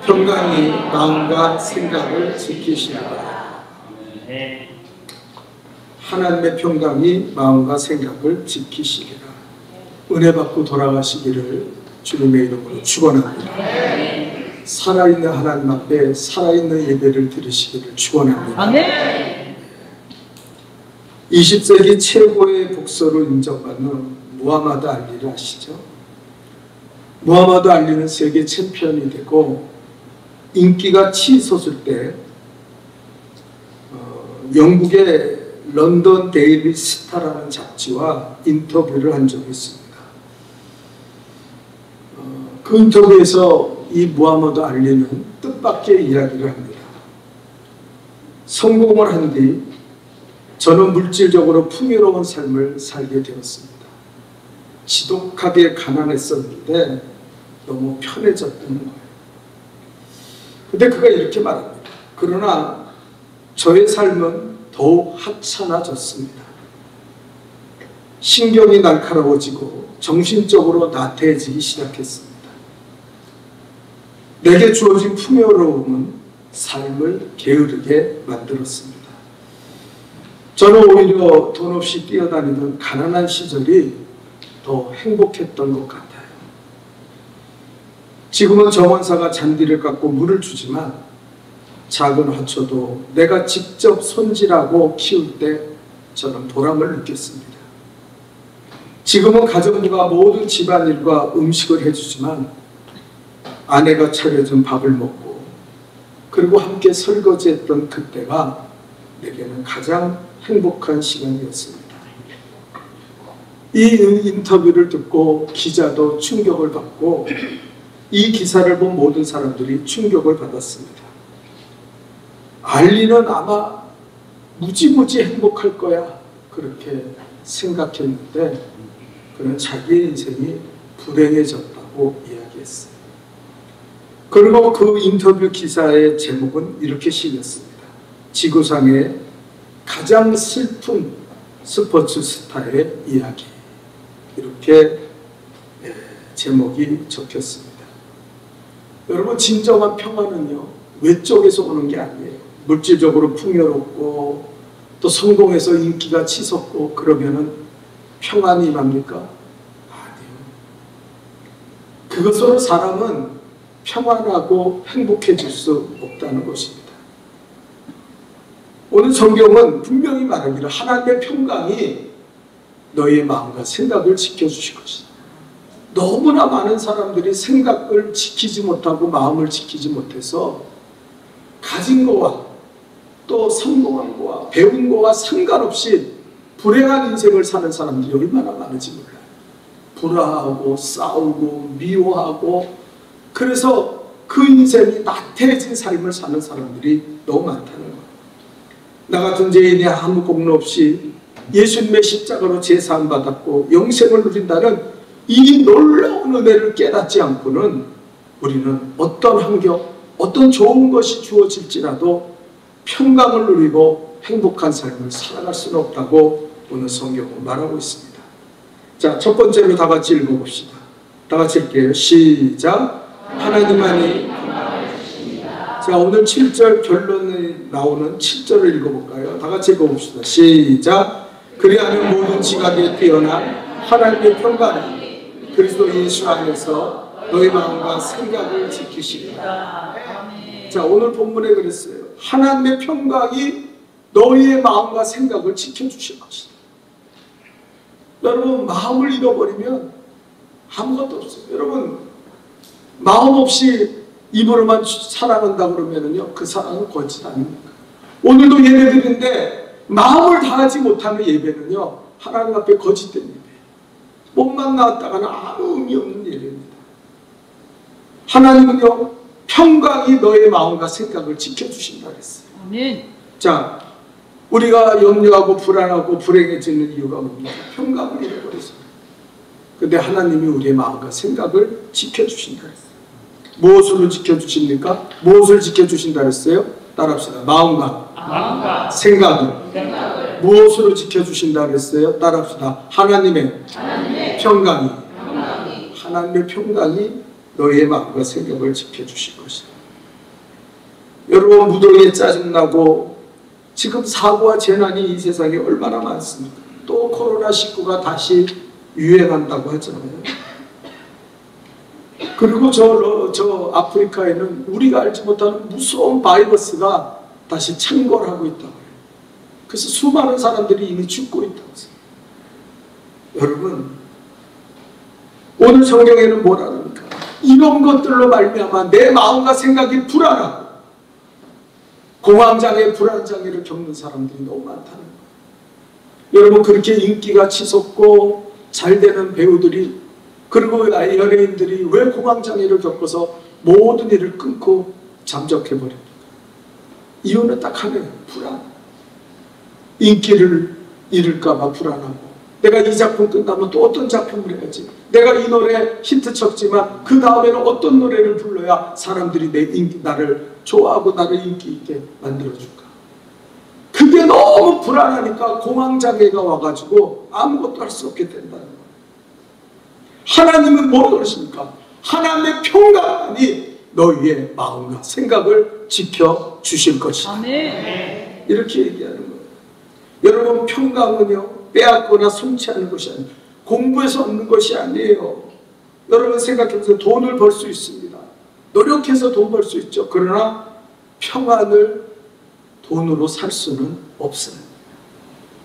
평강이 마음과 생각을 지키시리라. 하나님의 평강이 마음과 생각을 지키시리라. 은혜 받고 돌아가시기를 주님의 이름으로 축원합니다. 살아있는 하나님 앞에 살아있는 예배를 드리시기를 축원합니다. 20세기 최고의 복서로 인정받는 무하마드 알리를 아시죠? 무하마드 알리는 세계 챔피언이 되고 인기가 치솟을 때 영국의 런던 데일리 스타라는 잡지와 인터뷰를 한 적이 있습니다. 그 인터뷰에서 이 무하마드 알리는 뜻밖의 이야기를 합니다. 성공을 한 뒤 저는 물질적으로 풍요로운 삶을 살게 되었습니다. 지독하게 가난했었는데 너무 편해졌던 거예요. 근데 그가 이렇게 말합니다. 그러나 저의 삶은 더욱 하찮아졌습니다. 신경이 날카로워지고 정신적으로 나태해지기 시작했습니다. 내게 주어진 풍요로움은 삶을 게으르게 만들었습니다. 저는 오히려 돈 없이 뛰어다니던 가난한 시절이 더 행복했던 것 같아요. 지금은 정원사가 잔디를 깎고 물을 주지만 작은 화초도 내가 직접 손질하고 키울 때 저는 보람을 느꼈습니다. 지금은 가정부가 모든 집안일과 음식을 해주지만 아내가 차려준 밥을 먹고 그리고 함께 설거지했던 그때가 내게는 가장 행복한 시간이었습니다. 이 인터뷰를 듣고 기자도 충격을 받고 이 기사를 본 모든 사람들이 충격을 받았습니다. 알리는 아마 무지무지 행복할 거야 그렇게 생각했는데 그는 자기의 인생이 불행해졌다고 이야기했어요. 그리고 그 인터뷰 기사의 제목은 이렇게 실렸습니다. 지구상의 가장 슬픈 스포츠 스타의 이야기. 이렇게 제목이 적혔습니다. 여러분, 진정한 평화는요 외적에서 오는 게 아니에요. 물질적으로 풍요롭고 또 성공해서 인기가 치솟고 그러면은 평안이 임합니까? 아니요. 그것으로 사람은 평안하고 행복해질 수 없다는 것입니다. 오늘 성경은 분명히 말하기를 하나님의 평강이 너희의 마음과 생각을 지켜주실 것이다. 너무나 많은 사람들이 생각을 지키지 못하고 마음을 지키지 못해서 가진 거와 또 성공한 거와 배운 거와 상관없이 불행한 인생을 사는 사람들이 얼마나 많은지 몰라요. 불화하고 싸우고 미워하고 그래서 그 인생이 나태해진 삶을 사는 사람들이 너무 많다는 거예요. 나 같은 죄인이 아무 공로 없이 예수님의 십자가로 제사함 받았고 영생을 누린다는 이 놀라운 은혜를 깨닫지 않고는 우리는 어떤 환경, 어떤 좋은 것이 주어질지라도 평강을 누리고 행복한 삶을 살아갈 수는 없다고 오늘 성경은 말하고 있습니다. 자, 첫 번째로 다 같이 읽어봅시다. 다 같이 읽게요. 시작. 하나님만이 자, 오늘 7절 결론이 나오는 7절을 읽어볼까요? 다 같이 읽어봅시다. 시작. 그리하면 모든 지각에 뛰어난 하나님의 평강이 그리스도 예수 안에서 너희 마음과 생각을 지키시리라. 자, 오늘 본문에 그랬어요. 하나님의 평강이 너희의 마음과 생각을 지켜주실 것이다. 여러분, 마음을 잃어버리면 아무것도 없어요. 여러분, 마음 없이 입으로만 사랑한다 그러면은요, 그 사랑은 거짓 아닙니까? 오늘도 예배 드리는데 마음을 다하지 못하는 예배는요, 하나님 앞에 거짓된 예배예요. 몸만 나왔다가는 아무 의미 없는 예배입니다. 하나님은요, 평강이 너의 마음과 생각을 지켜주신다 그랬어요. 아멘. 자, 우리가 염려하고 불안하고 불행해지는 이유가 뭡니까? 평강을 잃어버려서. 근데 하나님이 우리의 마음과 생각을 지켜주신다 그랬어요. 무엇으로 지켜주십니까? 무엇을 지켜주신다 그랬어요? 따라합시다. 마음과 생각을 무엇으로 지켜주신다 그랬어요? 따라합시다. 하나님의 평강이 하나님의 평강이 너희의 마음과 생각을 지켜주실 것이다. 여러분, 무더기에 짜증나고 지금 사고와 재난이 이 세상에 얼마나 많습니까? 또 코로나19가 다시 유행한다고 하잖아요. 그리고 저 아프리카에는 우리가 알지 못하는 무서운 바이러스가 다시 창궐하고 있다고 해요. 그래서 수많은 사람들이 이미 죽고 있다고 해요. 여러분, 오늘 성경에는 뭐라 합니까? 이런 것들로 말미암아 내 마음과 생각이 불안하고 공황장애, 불안장애를 겪는 사람들이 너무 많다는 거예요. 여러분, 그렇게 인기가 치솟고 잘 되는 배우들이 그리고 연예인들이 왜 공황장애를 겪어서 모든 일을 끊고 잠적해버립니까? 이유는 딱 하나예요. 불안. 인기를 잃을까봐 불안하고, 내가 이 작품 끝나면 또 어떤 작품을 해야지, 내가 이 노래 히트 쳤지만 그 다음에는 어떤 노래를 불러야 사람들이 나를 좋아하고 나를 인기 있게 만들어줄까. 그게 너무 불안하니까 공황장애가 와가지고 아무것도 할 수 없게 된다는 거예요. 하나님은 뭐라 그러십니까? 하나님의 평강이 너희의 마음과 생각을 지켜주실 것이다. 아멘. 이렇게 얘기하는 거예요. 여러분, 평강은요, 빼앗거나 성취하는 것이 아니에요. 공부해서 얻는 것이 아니에요. 여러분 생각해보세요. 돈을 벌 수 있습니다. 노력해서 돈 벌 수 있죠. 그러나 평안을 돈으로 살 수는 없어요.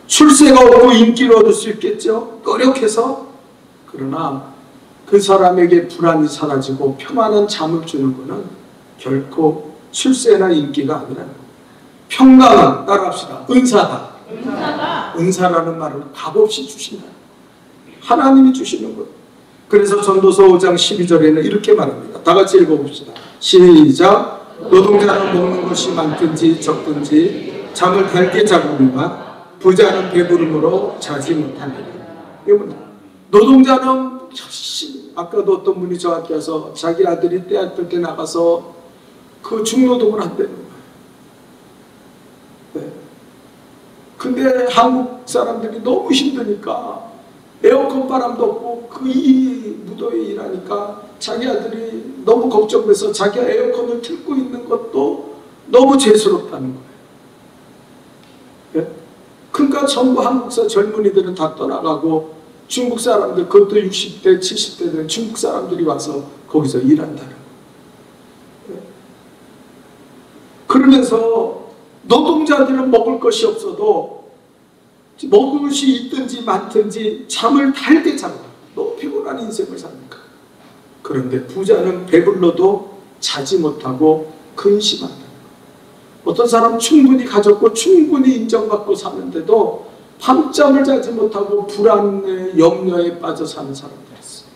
출세가 없고 인기를 얻을 수 있겠죠. 노력해서. 그러나 그 사람에게 불안이 사라지고 평안한 잠을 주는 것은 결코 출세나 인기가 아니라 평강은, 따라합시다, 은사다. 은사라는 말을 값없이 주신다. 하나님이 주시는 거예요. 그래서 전도서 5장 12절에는 이렇게 말합니다. 다 같이 읽어봅시다. 시작. 노동자는 먹는 것이 많든지 적든지 잠을 달게 자고니와 부자는 배부름으로 자지 못하니라. 노동자는 열심히, 아까도 어떤 분이 저한테 와서 자기 아들이 대학교 때 나가서 그 중노동을 한다는 거예요. 네. 근데 한국 사람들이 너무 힘드니까 에어컨 바람도 없고 그 무더위에 일하니까 자기 아들이 너무 걱정돼서 자기가 에어컨을 틀고 있는 것도 너무 죄스럽다는 거예요. 네? 그러니까 전부 한국 젊은이들은 다 떠나가고 중국 사람들, 그것도 60대, 70대 된 중국 사람들이 와서 거기서 일한다는 거예요. 네? 그러면서 노동자들은 먹을 것이 없어도 먹을 것이 있든지 많든지 잠을 달게 자고 너무 피곤한 인생을 삽니까? 그런데 부자는 배불러도 자지 못하고 근심한다. 어떤 사람은 충분히 가졌고 충분히 인정받고 사는데도 밤잠을 자지 못하고 불안에 염려에 빠져 사는 사람들이 있어요.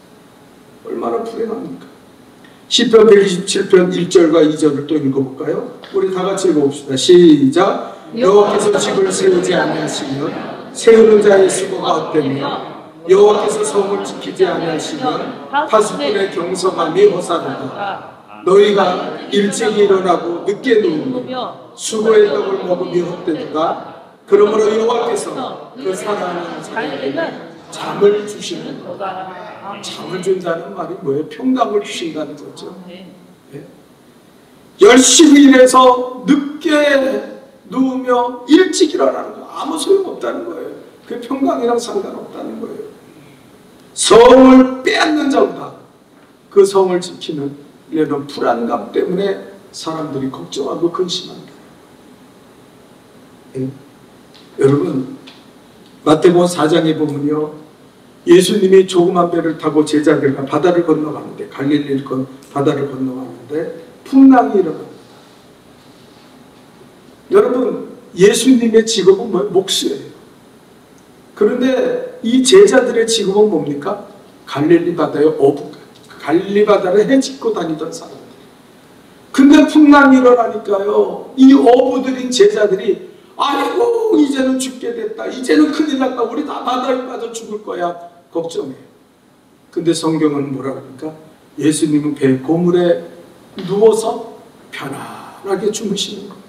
얼마나 불행합니까? 시편 127편 1절과 2절을 또 읽어볼까요? 우리 다 같이 읽어봅시다. 시작. 여호와께서 집을 세우지 아니하시면 세우는 자의 수고가 헛되며 여호와께서 성을 지키지 아니하시면 파수꾼의 경성함이 허사로다. 너희가 일찍 일어나고 늦게 누우며 수고의 떡을 먹으며 헛되도다. 그러므로 여호와께서 그 사랑하는 자에게 잠을 주시는 거다. 잠을 준다는 말이 뭐예요? 평강을 주신다는 거죠. 네. 열심히 일해서 늦게 누우며 일찍 일어나는 거 아무 소용없다는 거예요. 그 평강이랑 상관없다는 거예요. 성을 빼앗는 자보다 그 성을 지키는 이런 불안감 때문에 사람들이 걱정하고 근심한다. 네. 여러분, 마태복음 4장에 보면요, 예수님이 조그만 배를 타고 제자들과 바다를 건너가는데, 갈릴리 바다를 건너가는데 풍랑이 일어납니다. 여러분, 예수님의 직업은 뭐예요? 목수예요. 그런데 이 제자들의 직업은 뭡니까? 갈릴리 바다의 어부, 갈릴리 바다를 헤집고 다니던 사람들. 근데 풍랑이 일어나니까요, 이 어부들인 제자들이 아이고 이제는 죽게 됐다, 이제는 큰일 났다, 우리 다 바다에 빠져 죽을 거야, 걱정해요. 근데 성경은 뭐라 그러니까 예수님은 배 고물에 누워서 편안하게 주무시는 거예요.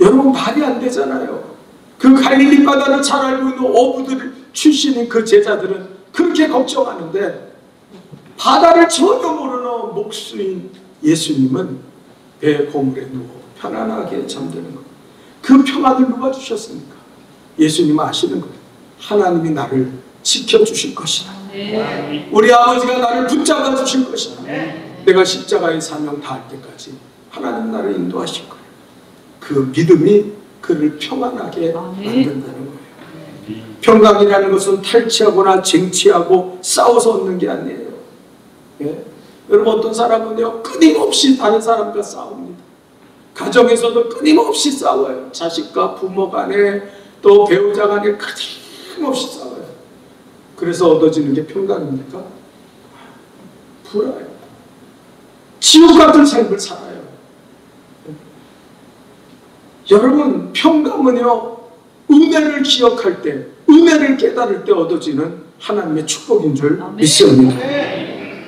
여러분, 말이 안 되잖아요. 그 갈릴리 바다를 잘 알고 있는 어부들 출신인 그 제자들은 그렇게 걱정하는데 바다를 전혀 모르는 목수인 예수님은 배 고물에 누워 편안하게 잠드는 것. 그 평안을 누가 주셨습니까? 예수님은 아시는 거예요. 하나님이 나를 지켜주실 것이다. 우리 아버지가 나를 붙잡아 주실 것이다. 내가 십자가의 사명 다할 때까지 하나님 나를 인도하실 거예요. 그 믿음이 그를 평안하게 만든다는 거예요. 평강이라는 것은 탈취하거나 쟁취하고 싸워서 얻는 게 아니에요. 예? 여러분, 어떤 사람은요 끊임없이 다른 사람과 싸웁니다. 가정에서도 끊임없이 싸워요. 자식과 부모 간에 또 배우자 간에 끊임없이 싸워요. 그래서 얻어지는 게 평강입니까? 불화예요. 지옥 같은 삶을 살아요. 여러분, 평강은요 은혜를 기억할 때, 은혜를 깨달을 때 얻어지는 하나님의 축복인 줄 믿습니다.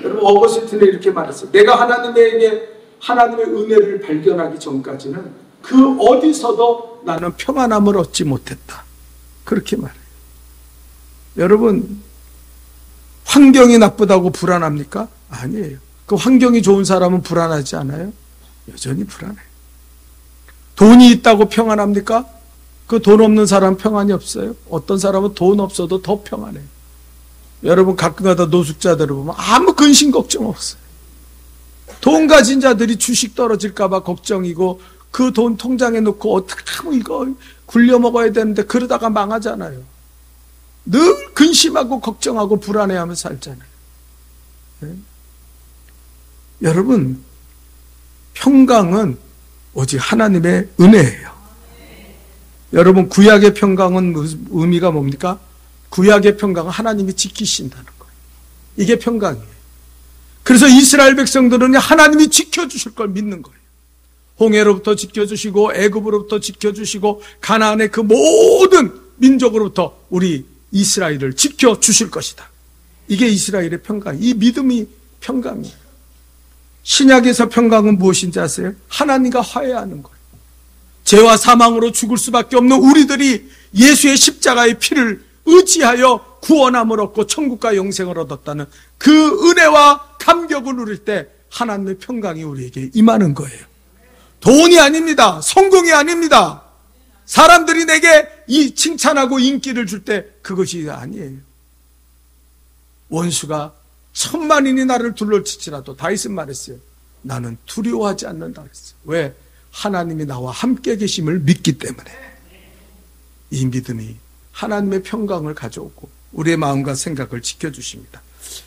여러분, 어거스틴은 이렇게 말했어요. 내가 하나님의 은혜를 발견하기 전까지는 그 어디서도 나는 평안함을 얻지 못했다. 그렇게 말해요. 여러분, 환경이 나쁘다고 불안합니까? 아니에요. 그 환경이 좋은 사람은 불안하지 않아요? 여전히 불안해요. 돈이 있다고 평안합니까? 그 돈 없는 사람 평안이 없어요? 어떤 사람은 돈 없어도 더 평안해요. 여러분, 가끔가다 노숙자들을 보면 아무 근심 걱정 없어요. 돈 가진 자들이 주식 떨어질까봐 걱정이고 그 돈 통장에 넣고 어떻게 하면 이거 굴려 먹어야 되는데 그러다가 망하잖아요. 늘 근심하고 걱정하고 불안해하며 살잖아요. 네? 여러분, 평강은 오직 하나님의 은혜예요. 여러분, 구약의 평강은 의미가 뭡니까? 구약의 평강은 하나님이 지키신다는 거예요. 이게 평강이에요. 그래서 이스라엘 백성들은 하나님이 지켜주실 걸 믿는 거예요. 홍해로부터 지켜주시고 애굽으로부터 지켜주시고 가나안의 그 모든 민족으로부터 우리 이스라엘을 지켜주실 것이다. 이게 이스라엘의 평강, 이 믿음이 평강이에요. 신약에서 평강은 무엇인지 아세요? 하나님과 화해하는 거예요. 죄와 사망으로 죽을 수밖에 없는 우리들이 예수의 십자가의 피를 의지하여 구원함을 얻고 천국과 영생을 얻었다는 그 은혜와 감격을 누릴 때 하나님의 평강이 우리에게 임하는 거예요. 돈이 아닙니다. 성공이 아닙니다. 사람들이 내게 이 칭찬하고 인기를 줄 때 그것이 아니에요. 원수가 10,000만인이 나를 둘러칠지라도 다윗은 말했어요. 나는 두려워하지 않는다 그랬어요. 왜? 하나님이 나와 함께 계심을 믿기 때문에. 이 믿음이 하나님의 평강을 가져오고 우리의 마음과 생각을 지켜주십니다.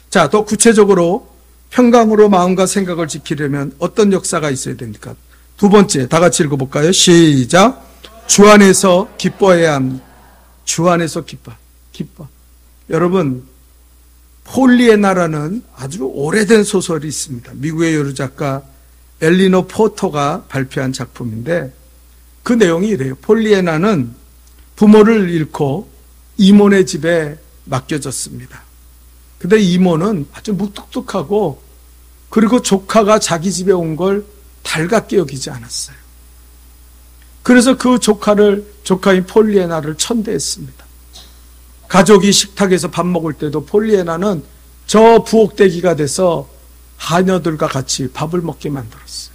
자, 더 구체적으로 평강으로 마음과 생각을 지키려면 어떤 역사가 있어야 됩니까? 두 번째, 다 같이 읽어볼까요? 시작. 주 안에서 기뻐해야 합니다. 주 안에서 기뻐. 여러분, 폴리에나라는 아주 오래된 소설이 있습니다. 미국의 여류 작가 엘리너 포터가 발표한 작품인데 그 내용이 이래요. 폴리에나는 부모를 잃고 이모네 집에 맡겨졌습니다. 근데 이모는 아주 무뚝뚝하고 그리고 조카가 자기 집에 온 걸 달갑게 여기지 않았어요. 그래서 그 조카인 폴리에나를 천대했습니다. 가족이 식탁에서 밥 먹을 때도 폴리에나는 저 부엌대기가 돼서 하녀들과 같이 밥을 먹게 만들었어요.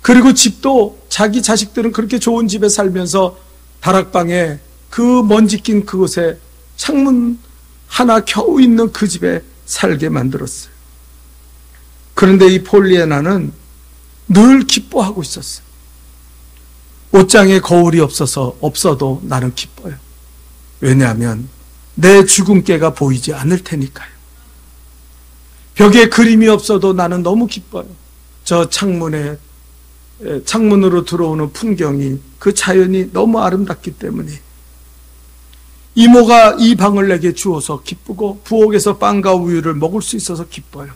그리고 집도 자기 자식들은 그렇게 좋은 집에 살면서 다락방에 그 먼지 낀 그곳에 창문 하나 겨우 있는 그 집에 살게 만들었어요. 그런데 이 폴리에나는 늘 기뻐하고 있었어요. 옷장에 거울이 없어도 나는 기뻐요. 왜냐하면 내 죽음깨가 보이지 않을 테니까요. 벽에 그림이 없어도 나는 너무 기뻐요. 저 창문으로 들어오는 풍경이, 그 자연이 너무 아름답기 때문에. 이모가 이 방을 내게 주어서 기쁘고 부엌에서 빵과 우유를 먹을 수 있어서 기뻐요.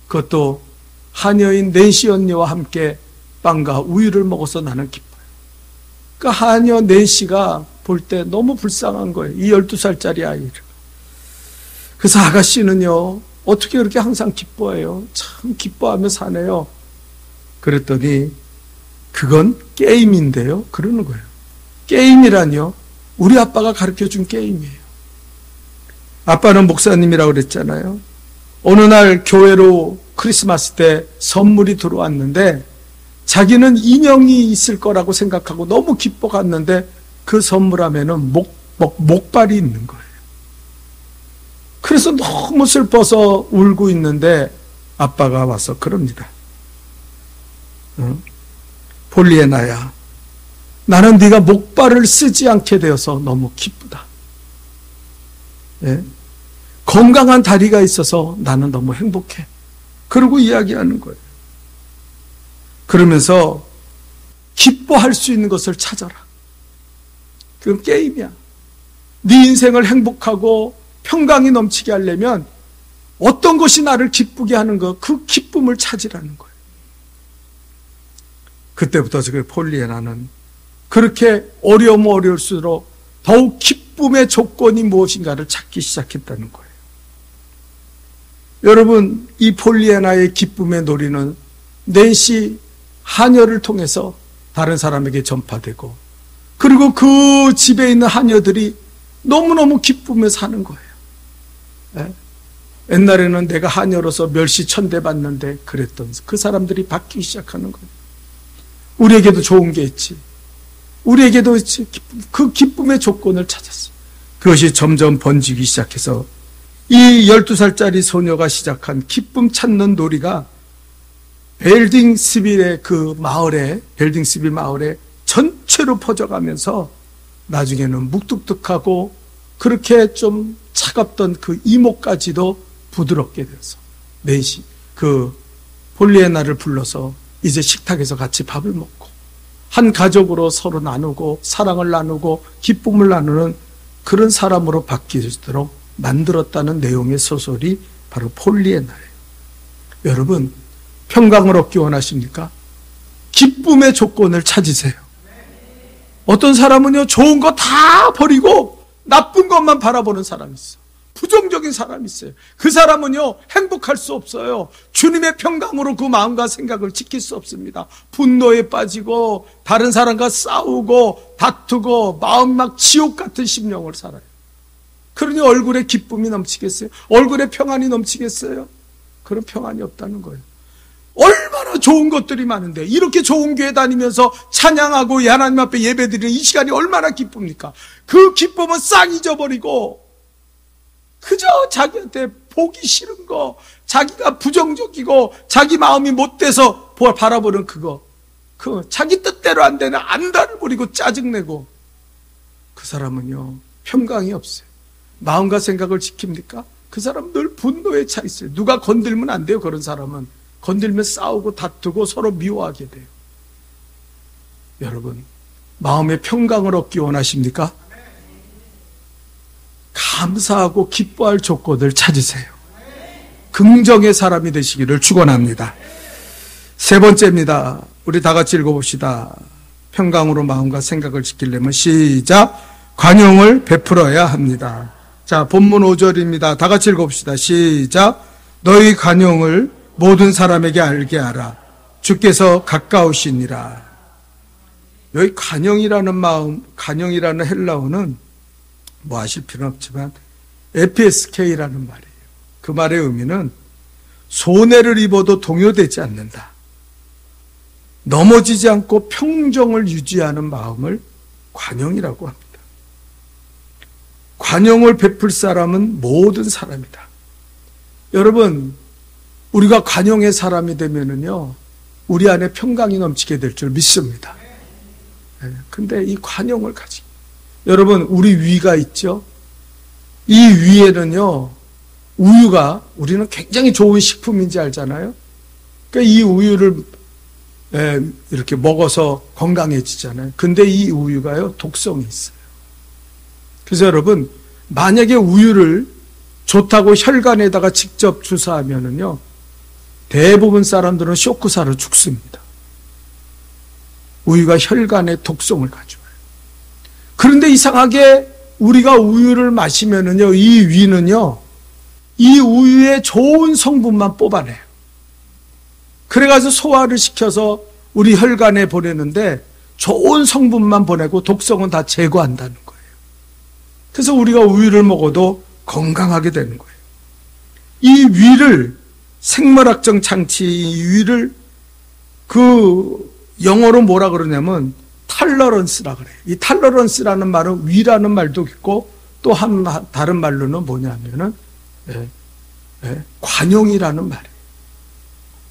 그것도 하녀인 낸시 언니와 함께 빵과 우유를 먹어서 나는 기뻐요. 그 하녀 낸시가 볼 때 너무 불쌍한 거예요. 이 12살짜리 아이를. 그래서 아가씨는요, 어떻게 그렇게 항상 기뻐해요? 참 기뻐하며 사네요. 그랬더니 그건 게임인데요. 그러는 거예요. 게임이라뇨? 우리 아빠가 가르쳐준 게임이에요. 아빠는 목사님이라고 그랬잖아요. 어느 날 교회로 크리스마스 때 선물이 들어왔는데 자기는 인형이 있을 거라고 생각하고 너무 기뻐 갔는데 그 선물 안에는 목발이 있는 거예요. 그래서 너무 슬퍼서 울고 있는데 아빠가 와서 그럽니다. 폴리애나야, 나는 네가 목발을 쓰지 않게 되어서 너무 기쁘다. 예? 건강한 다리가 있어서 나는 너무 행복해. 그러고 이야기하는 거예요. 그러면서 기뻐할 수 있는 것을 찾아라. 그건 게임이야. 네 인생을 행복하고 평강이 넘치게 하려면 어떤 것이 나를 기쁘게 하는 거, 그 기쁨을 찾으라는 거예요. 그때부터 그 폴리애나는 그렇게 어려우면 어려울수록 더욱 기쁨의 조건이 무엇인가를 찾기 시작했다는 거예요. 여러분, 이 폴리애나의 기쁨의 놀이는 낸시 하녀를 통해서 다른 사람에게 전파되고, 그리고 그 집에 있는 하녀들이 너무너무 기쁘며 사는 거예요. 예? 옛날에는 내가 하녀로서 멸시 천대받는데 그랬던 그 사람들이 바뀌기 시작하는 거예요. 우리에게도 좋은 게 있지. 우리에게도 있지. 그 기쁨의 조건을 찾았어요. 그것이 점점 번지기 시작해서 이 12살짜리 소녀가 시작한 기쁨 찾는 놀이가 벨딩스빌의 그 마을에, 벨딩스빌 마을에 전체로 퍼져가면서 나중에는 묵뚝뚝하고 그렇게 좀 차갑던 그 이목까지도 부드럽게 되어서 낸시, 그 폴리애나를 불러서 이제 식탁에서 같이 밥을 먹고 한 가족으로 서로 나누고 사랑을 나누고 기쁨을 나누는 그런 사람으로 바뀌도록 만들었다는 내용의 소설이 바로 폴리애나예요. 여러분, 평강을 얻기 원하십니까? 기쁨의 조건을 찾으세요. 어떤 사람은요, 좋은 거 다 버리고 나쁜 것만 바라보는 사람이 있어. 부정적인 사람이 있어요. 그 사람은요, 행복할 수 없어요. 주님의 평강으로 그 마음과 생각을 지킬 수 없습니다. 분노에 빠지고 다른 사람과 싸우고 다투고 마음 막 지옥 같은 심령을 살아요. 그러니 얼굴에 기쁨이 넘치겠어요? 얼굴에 평안이 넘치겠어요? 그런 평안이 없다는 거예요. 얼마나 좋은 것들이 많은데 이렇게 좋은 교회 다니면서 찬양하고 하나님 앞에 예배드리는 이 시간이 얼마나 기쁩니까? 그 기쁨은 싹 잊어버리고 그저 자기한테 보기 싫은 거, 자기가 부정적이고 자기 마음이 못돼서 바라보는 그거, 자기 뜻대로 안 되는 안달을 부리고 짜증내고, 그 사람은요 평강이 없어요. 마음과 생각을 지킵니까? 그 사람은 늘 분노에 차 있어요. 누가 건들면 안 돼요. 그런 사람은 건들면 싸우고 다투고 서로 미워하게 돼요. 여러분, 마음의 평강을 얻기 원하십니까? 감사하고 기뻐할 조건을 찾으세요. 긍정의 사람이 되시기를 축원합니다. 세 번째입니다. 우리 다 같이 읽어봅시다. 평강으로 마음과 생각을 지키려면 시작. 관용을 베풀어야 합니다. 자, 본문 5절입니다. 다 같이 읽어봅시다. 시작. 너희 관용을 모든 사람에게 알게 하라. 주께서 가까우시니라. 여기 관용이라는 마음, 관용이라는 헬라어는 뭐 아실 필요는 없지만 에피에스케이라는 말이에요. 그 말의 의미는 손해를 입어도 동요되지 않는다. 넘어지지 않고 평정을 유지하는 마음을 관용이라고 합니다. 관용을 베풀 사람은 모든 사람이다. 여러분, 우리가 관용의 사람이 되면은요, 우리 안에 평강이 넘치게 될 줄 믿습니다. 근데 이 관용을 가지고, 여러분, 우리 위가 있죠? 이 위에는요, 우유가 우리는 굉장히 좋은 식품인지 알잖아요? 그러니까 이 우유를 이렇게 먹어서 건강해지잖아요. 근데 이 우유가요, 독성이 있어요. 그래서 여러분, 만약에 우유를 좋다고 혈관에다가 직접 주사하면은요, 대부분 사람들은 쇼크사로 죽습니다. 우유가 혈관에 독성을 가져와요. 그런데 이상하게 우리가 우유를 마시면은요, 이 위는요, 이 우유의 좋은 성분만 뽑아내요. 그래가지고 소화를 시켜서 우리 혈관에 보내는데 좋은 성분만 보내고 독성은 다 제거한다는 거예요. 그래서 우리가 우유를 먹어도 건강하게 되는 거예요. 이 위를, 생물학적 장치 이 위를 그 영어로 뭐라 그러냐면 탈러런스라 그래요. 이 탈러런스라는 말은 위라는 말도 있고 또 한 다른 말로는 뭐냐면은 관용이라는 말이에요.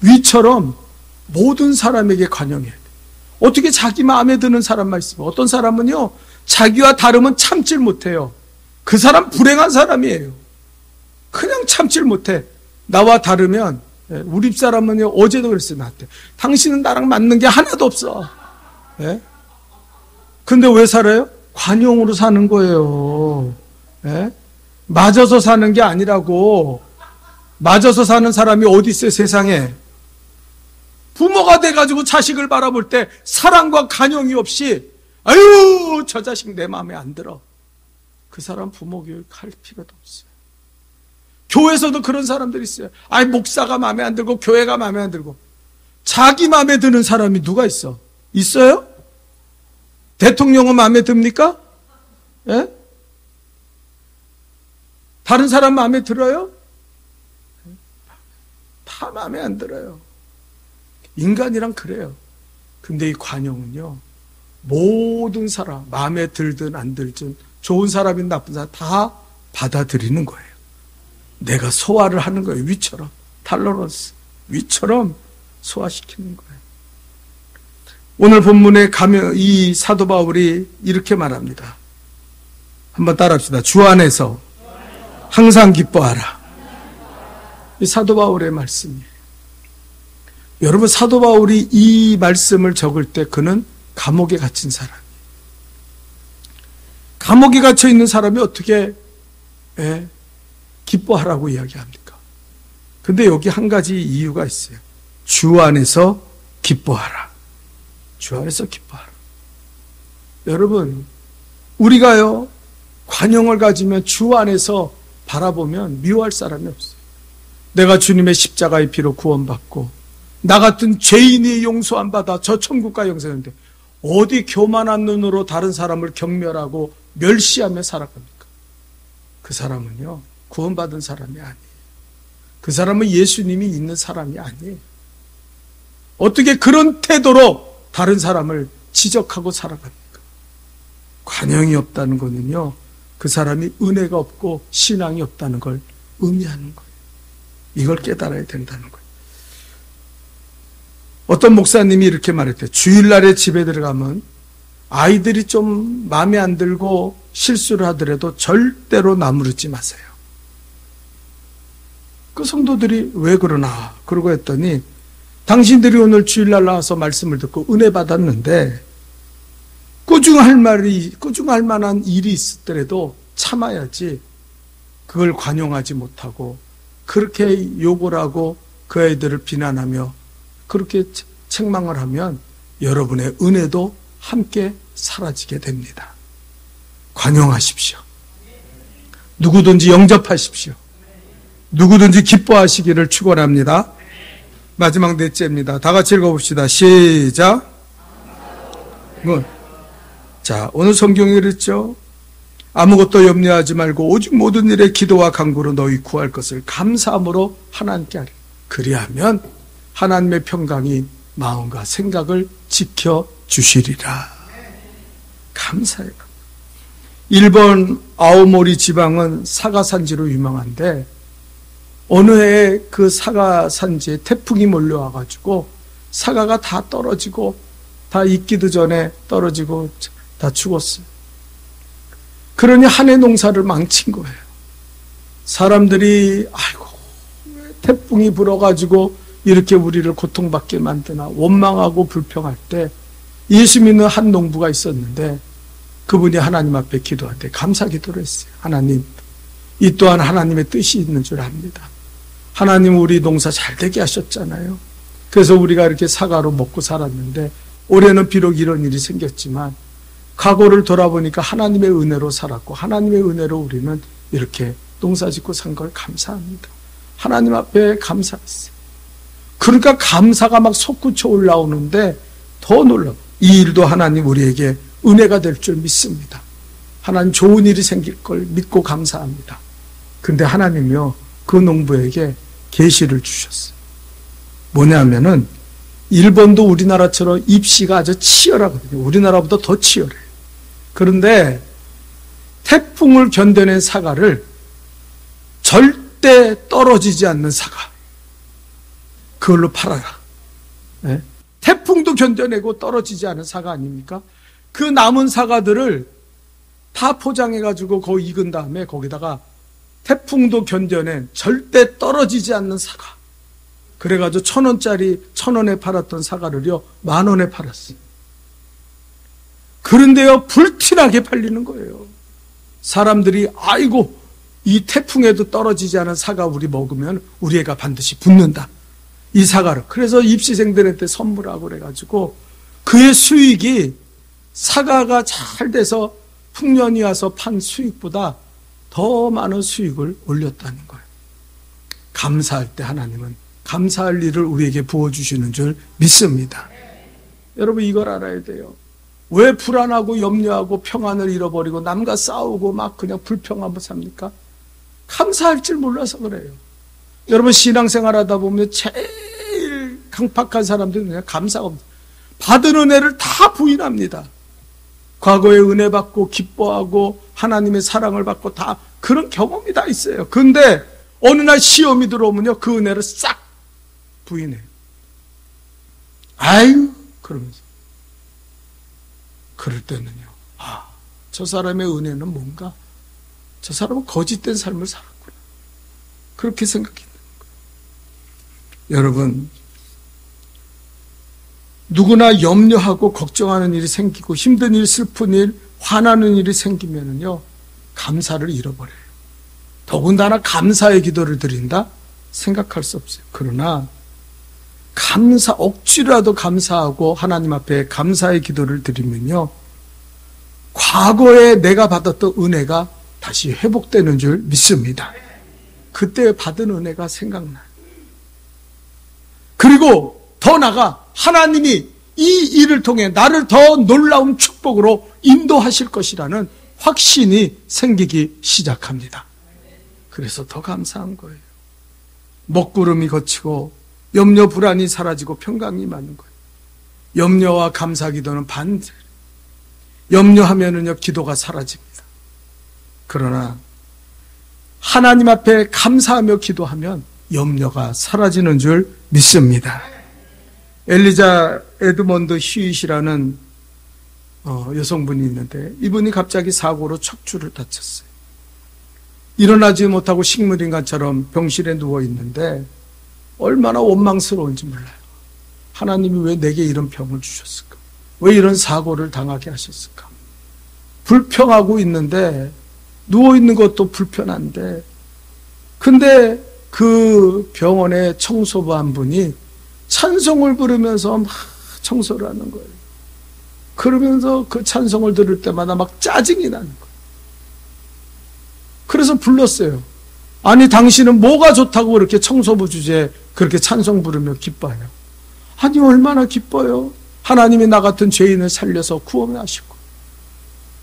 위처럼 모든 사람에게 관용해야 돼. 어떻게 자기 마음에 드는 사람만 있으면, 어떤 사람은요 자기와 다르면 참질 못해요. 그 사람 불행한 사람이에요. 그냥 참질 못해. 나와 다르면, 우리 집사람은요 어제도 그랬어요. 나한테 당신은 나랑 맞는 게 하나도 없어. 근데 왜 살아요? 관용으로 사는 거예요. 맞아서 사는 게 아니라고. 맞아서 사는 사람이 어디 있어요 세상에. 부모가 돼가지고 자식을 바라볼 때 사랑과 관용이 없이 아유 저 자식 내 마음에 안 들어. 그 사람 부모 교육할 필요도 없어요. 교회에서도 그런 사람들이 있어요. 아니 목사가 마음에 안 들고 교회가 마음에 안 들고. 자기 마음에 드는 사람이 누가 있어? 있어요? 대통령은 마음에 듭니까? 다른 사람 마음에 들어요? 다 마음에 안 들어요. 인간이란 그래요. 근데 이 관용은요 모든 사람 마음에 들든 안 들든 좋은 사람이든 나쁜 사람 다 받아들이는 거예요. 내가 소화를 하는 거예요. 위처럼 탈러런스 위처럼 소화시키는 거예요. 오늘 본문에 가면 이 사도 바울이 이렇게 말합니다. 한번 따라합시다. 주 안에서 항상 기뻐하라. 이 사도 바울의 말씀이에요. 여러분 사도 바울이 이 말씀을 적을 때 그는 감옥에 갇힌 사람이에요. 감옥에 갇혀 있는 사람이 어떻게 기뻐하라고 이야기합니까? 근데 여기 한 가지 이유가 있어요. 주 안에서 기뻐하라. 주 안에서 기뻐하라. 여러분 우리가요 관용을 가지면 주 안에서 바라보면 미워할 사람이 없어요. 내가 주님의 십자가의 피로 구원받고 나 같은 죄인이 용서 안 받아 저 천국 가 영생인데 어디 교만한 눈으로 다른 사람을 경멸하고 멸시하며 살아갑니까? 그 사람은요 구원받은 사람이 아니에요. 그 사람은 예수님이 있는 사람이 아니에요. 어떻게 그런 태도로 다른 사람을 지적하고 살아갑니까? 관용이 없다는 것은요 그 사람이 은혜가 없고 신앙이 없다는 걸 의미하는 거예요. 이걸 깨달아야 된다는 거예요. 어떤 목사님이 이렇게 말했대요. 주일날에 집에 들어가면 아이들이 좀 마음에 안 들고 실수를 하더라도 절대로 나무르지 마세요. 그 성도들이 왜 그러나? 그러고 했더니 당신들이 오늘 주일날 나와서 말씀을 듣고 은혜 받았는데 꾸중할 만한 일이 있었더라도 참아야지 그걸 관용하지 못하고 그렇게 욕을 하고 그 아이들을 비난하며 그렇게 책망을 하면 여러분의 은혜도 함께 사라지게 됩니다. 관용하십시오. 누구든지 영접하십시오. 누구든지 기뻐하시기를 축원합니다. 마지막 넷째입니다. 다 같이 읽어봅시다. 시작. 자, 오늘 성경이 그랬죠. 아무것도 염려하지 말고 오직 모든 일에 기도와 간구로 너희 구할 것을 감사함으로 하나님께 하리. 그리하면 하나님의 평강이 마음과 생각을 지켜주시리라. 감사해요. 일본 아오모리 지방은 사과산지로 유명한데 어느 해에 그 사과산지에 태풍이 몰려와가지고 사과가 다 떨어지고 다 익기도 전에 떨어지고 다 죽었어요. 그러니 한 해 농사를 망친 거예요. 사람들이 아이고 왜 태풍이 불어가지고 이렇게 우리를 고통받게 만드나 원망하고 불평할 때 예수 믿는 한 농부가 있었는데 그분이 하나님 앞에 기도할 때 감사 기도를 했어요. 하나님, 이 또한 하나님의 뜻이 있는 줄 압니다. 하나님 우리 농사 잘 되게 하셨잖아요. 그래서 우리가 이렇게 사과로 먹고 살았는데 올해는 비록 이런 일이 생겼지만 과거를 돌아보니까 하나님의 은혜로 살았고 하나님의 은혜로 우리는 이렇게 농사 짓고 산 걸 감사합니다. 하나님 앞에 감사했어요. 그러니까 감사가 막 솟구쳐 올라오는데 더 놀라워. 이 일도 하나님 우리에게 은혜가 될 줄 믿습니다. 하나님 좋은 일이 생길 걸 믿고 감사합니다. 근데 하나님이요 그 농부에게 계시를 주셨어요. 뭐냐면은 일본도 우리나라처럼 입시가 아주 치열하거든요. 우리나라보다 더 치열해요. 그런데 태풍을 견뎌낸 사과를 절대 떨어지지 않는 사과, 그걸로 팔아라. 네? 태풍도 견뎌내고 떨어지지 않은 사과 아닙니까? 그 남은 사과들을 다 포장해가지고 거기 익은 다음에 거기다가 태풍도 견뎌낸 절대 떨어지지 않는 사과, 그래가지고 1,000원짜리 1,000원에 팔았던 사과를요 10,000원에 팔았어요. 그런데요 불티나게 팔리는 거예요. 사람들이 아이고 이 태풍에도 떨어지지 않은 사과 우리 먹으면 우리 애가 반드시 붙는다, 이 사과를. 그래서 입시생들한테 선물하고 그래가지고 그의 수익이 사과가 잘 돼서 풍년이 와서 판 수익보다 더 많은 수익을 올렸다는 거예요. 감사할 때 하나님은 감사할 일을 우리에게 부어주시는 줄 믿습니다. 여러분 이걸 알아야 돼요. 왜 불안하고 염려하고 평안을 잃어버리고 남과 싸우고 막 그냥 불평하며 삽니까? 감사할 줄 몰라서 그래요. 여러분 신앙생활 하다 보면 제일 강팍한 사람들은 그냥 감사가 없어요. 받은 은혜를 다 부인합니다. 과거에 은혜 받고 기뻐하고 하나님의 사랑을 받고 다 그런 경험이 다 있어요. 그런데 어느 날 시험이 들어오면요 그 은혜를 싹 부인해요. 아유 그러면서. 그럴 때는요, 아, 저 사람의 은혜는 뭔가, 저 사람은 거짓된 삶을 살았구나, 그렇게 생각했는 거예요. 여러분, 누구나 염려하고 걱정하는 일이 생기고 힘든 일, 슬픈 일, 화나는 일이 생기면은요 감사를 잃어버려요. 더군다나 감사의 기도를 드린다? 생각할 수 없어요. 그러나 억지라도 감사하고 하나님 앞에 감사의 기도를 드리면요 과거에 내가 받았던 은혜가 다시 회복되는 줄 믿습니다. 그때 받은 은혜가 생각나요. 그리고 더 나아가 하나님이 이 일을 통해 나를 더 놀라운 축복으로 인도하실 것이라는 확신이 생기기 시작합니다. 그래서 더 감사한 거예요. 먹구름이 걷히고 염려 불안이 사라지고 평강이 많은 거예요. 염려와 감사 기도는 반대. 염려하면은요 기도가 사라집니다. 그러나 하나님 앞에 감사하며 기도하면 염려가 사라지는 줄 믿습니다. 엘리자 에드먼드 휴잇이라는 여성분이 있는데 이분이 갑자기 사고로 척추를 다쳤어요. 일어나지 못하고 식물인간처럼 병실에 누워 있는데 얼마나 원망스러운지 몰라요. 하나님이 왜 내게 이런 병을 주셨을까? 왜 이런 사고를 당하게 하셨을까? 불평하고 있는데 누워있는 것도 불편한데 근데 그 병원의 청소부 한 분이 찬송을 부르면서 막 청소를 하는 거예요. 그러면서 그 찬송을 들을 때마다 막 짜증이 나는 거예요. 그래서 불렀어요. 아니 당신은 뭐가 좋다고 그렇게 청소부 주제에 그렇게 찬송 부르며 기뻐해요? 아니 얼마나 기뻐요. 하나님이 나 같은 죄인을 살려서 구원하시고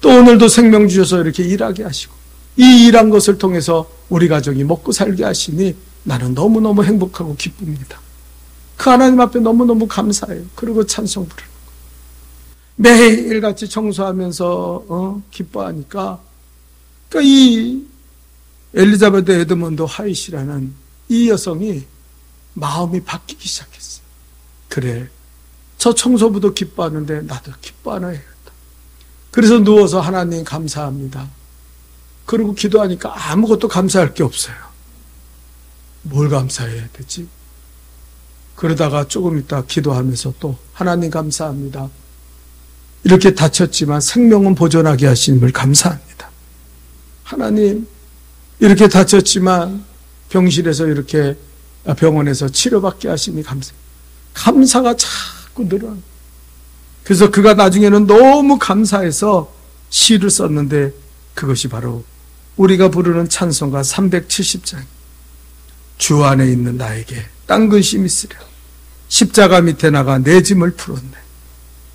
또 오늘도 생명 주셔서 이렇게 일하게 하시고 이 일한 것을 통해서 우리 가족이 먹고 살게 하시니 나는 너무너무 행복하고 기쁩니다. 그 하나님 앞에 너무너무 감사해요. 그리고 찬송 부르는 거예요. 매일같이 청소하면서 기뻐하니까 그러니까 이 엘리자베트 에드먼드 하잇이라는 이 여성이 마음이 바뀌기 시작했어요. 그래, 저 청소부도 기뻐하는데 나도 기뻐하나 해야겠다. 그래서 누워서 하나님 감사합니다. 그리고 기도하니까 아무것도 감사할 게 없어요. 뭘 감사해야 되지? 그러다가 조금 있다 기도하면서 또 하나님 감사합니다. 이렇게 다쳤지만 생명은 보존하게 하심을 감사합니다. 하나님 이렇게 다쳤지만 병실에서 이렇게 병원에서 치료받게 하시니 감사합니다. 감사가 자꾸 늘어나요. 그래서 그가 나중에는 너무 감사해서 시를 썼는데 그것이 바로 우리가 부르는 찬송가 370장. 주 안에 있는 나에게 딴 근심 있으랴. 십자가 밑에 나가 내 짐을 풀었네.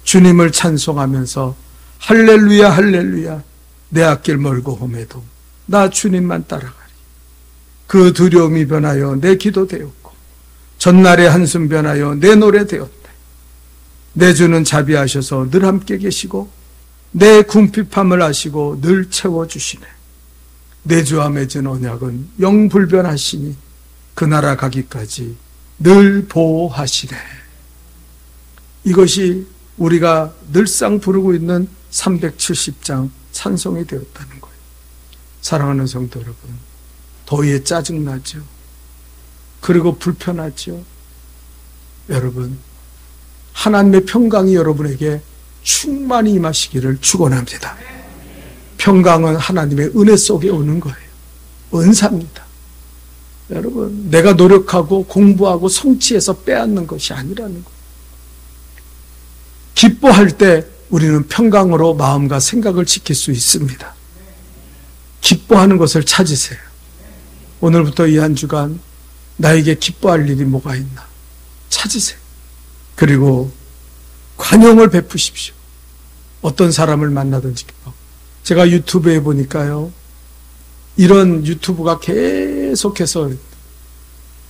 주님을 찬송하면서 할렐루야 할렐루야 내 앞길 멀고 험해도 나 주님만 따라가리. 그 두려움이 변하여 내 기도 되었고 전날의 한숨 변하여 내 노래 되었다. 내 주는 자비하셔서 늘 함께 계시고 내 궁핍함을 아시고 늘 채워주시네. 내 주와 맺은 언약은 영불변하시니 그 나라 가기까지 늘 보호하시네. 이것이 우리가 늘상 부르고 있는 370장 찬송이 되었다는 거예요. 사랑하는 성도 여러분, 더위에 짜증나죠. 그리고 불편하죠. 여러분, 하나님의 평강이 여러분에게 충만히 임하시기를 축원합니다. 평강은 하나님의 은혜 속에 오는 거예요. 은사입니다. 여러분, 내가 노력하고 공부하고 성취해서 빼앗는 것이 아니라는 거예요. 기뻐할 때 우리는 평강으로 마음과 생각을 지킬 수 있습니다. 기뻐하는 것을 찾으세요. 오늘부터 이 한 주간 나에게 기뻐할 일이 뭐가 있나 찾으세요. 그리고 관용을 베푸십시오. 어떤 사람을 만나든지. 제가 유튜브에 보니까요, 이런 유튜브가 계속해서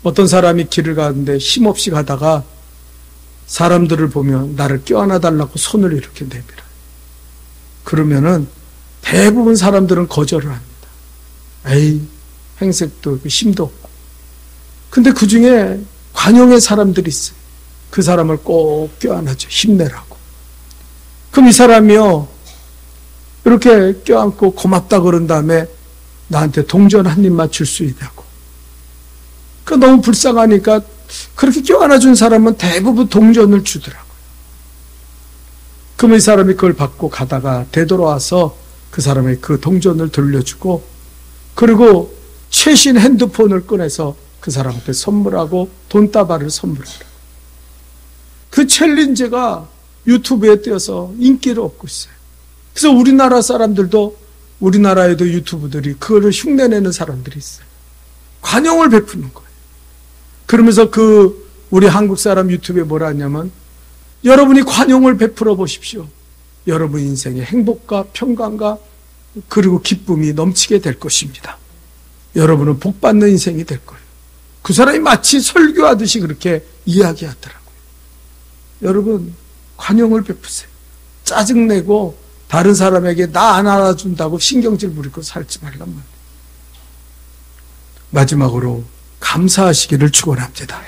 어떤 사람이 길을 가는데 힘없이 가다가 사람들을 보면 나를 껴안아 달라고 손을 이렇게 내밀어요. 그러면은 대부분 사람들은 거절을 합니다. 에이, 행색도 없고 힘도 없고. 근데 그 중에 관용의 사람들이 있어요. 그 사람을 꼭 껴안아줘. 힘내라고. 그럼 이 사람이요, 이렇게 껴안고 고맙다 그런 다음에 나한테 동전 한 입만 줄 수 있냐고. 그 너무 불쌍하니까 그렇게 껴안아준 사람은 대부분 동전을 주더라고요. 그럼 이 사람이 그걸 받고 가다가 되돌아와서 그 사람의 그 동전을 돌려주고, 그리고 최신 핸드폰을 꺼내서 그 사람한테 선물하고 돈다발을 선물하라. 그 챌린지가 유튜브에 뜨어서 인기를 얻고 있어요. 그래서 우리나라 사람들도, 우리나라에도 유튜브들이 그거를 흉내내는 사람들이 있어요. 관용을 베푸는 거예요. 그러면서 우리 한국 사람 유튜브에 뭐라 하냐면, 여러분이 관용을 베풀어 보십시오. 여러분 인생에 행복과 평강과 그리고 기쁨이 넘치게 될 것입니다. 여러분은 복받는 인생이 될 거예요. 그 사람이 마치 설교하듯이 그렇게 이야기하더라고요. 여러분, 관용을 베푸세요. 짜증내고 다른 사람에게 나 안 알아준다고 신경질 부리고 살지 말란 말이에요. 마지막으로 감사하시기를 축원합니다.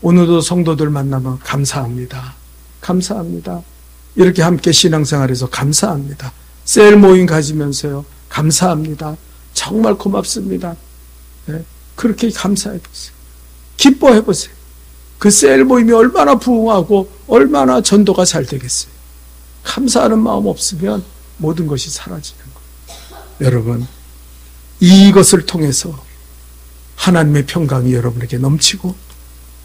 오늘도 성도들 만나면 감사합니다. 감사합니다. 이렇게 함께 신앙생활해서 감사합니다. 셀 모임 가지면서요, 감사합니다. 정말 고맙습니다. 네, 그렇게 감사해 보세요. 기뻐해 보세요. 그 셀 모임이 얼마나 부흥하고 얼마나 전도가 잘 되겠어요. 감사하는 마음 없으면 모든 것이 사라지는 거예요. 여러분, 이것을 통해서 하나님의 평강이 여러분에게 넘치고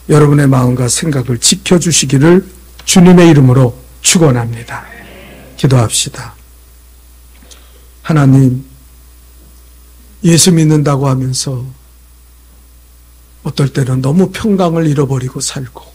여러분의 마음과 생각을 지켜주시기를 주님의 이름으로 축원합니다. 기도합시다. 하나님, 예수 믿는다고 하면서 어떨 때는 너무 평강을 잃어버리고 살고,